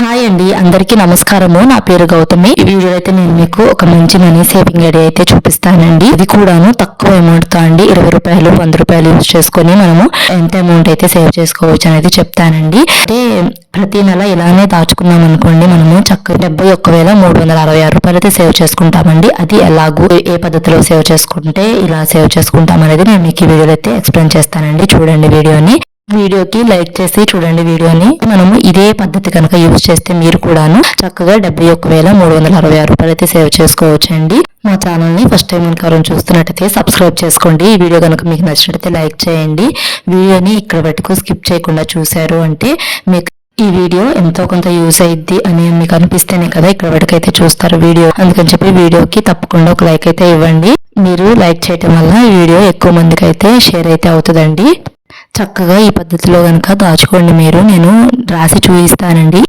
Hi అండి, అందరికీ నమస్కారము. నా పేరు గౌతమి. ఈ వీడియో అయితే నేను మీకు ఒక మంచి మనీ సేవింగ్ ఐడియా అయితే చూపిస్తానండి. ఇది కూడాను తక్కువ అమౌంట్ తో అండి. 20 రూపాయలు 100 రూపాయలు యూజ్ చేసుకొని మనము ఎంత అమౌంట్ అయితే సేవ్ చేసుకోవచ్చు అనేది చెప్తానండి. అంటే ప్రతి నెల ఇలానే దాచుకున్నాం అనుకోండి, మనము చక్కగా 71,366 రూపాయలు అయితే సేవ్ చేసుకుంటామండి. అది ఎలాగూ ఏ పద్ధతిలో సేవ్ చేసుకుంటే ఇలా సేవ్ చేసుకుంటాం అనేది నేను మీకు ఈ వీడియోలో అయితే ఎక్స్ప్లెయిన్ చేస్తానండి. చూడండి వీడియోకి లైక్ చేసి చూడండి వీడియోని. మనము ఇదే పద్ధతి కనుక యూజ్ చేస్తే మీరు కూడాను చక్కగా 71,366 రూపాయలు అయితే సేవ్ చేసుకోవచ్చండి. మా ఛానల్ ని ఫస్ట్ టైం ఎవరైనా చూస్తున్నట్టయితే సబ్స్క్రైబ్ చేసుకోండి. ఈ వీడియో కనుక మీకు నచ్చినట్లయితే లైక్ చేయండి. వీడియోని ఇక్కడ పెట్టుకు స్కిప్ చేయకుండా చూశారు అంటే మీకు ఈ వీడియో ఎంతో కొంత యూజ్ అయ్యిద్ది అని మీకు అనిపిస్తేనే కదా ఇక్కడ వరకైతే చూస్తారు వీడియో. అందుకని చెప్పి వీడియోకి తప్పకుండా ఒక లైక్ అయితే ఇవ్వండి. మీరు లైక్ చేయటం వల్ల ఈ వీడియో ఎక్కువ మందికి అయితే షేర్ అయితే అవుతుందండి. చక్కగా ఈ పద్ధతిలో కనుక దాచుకోండి. నేను రాసి చూపిస్తానండి.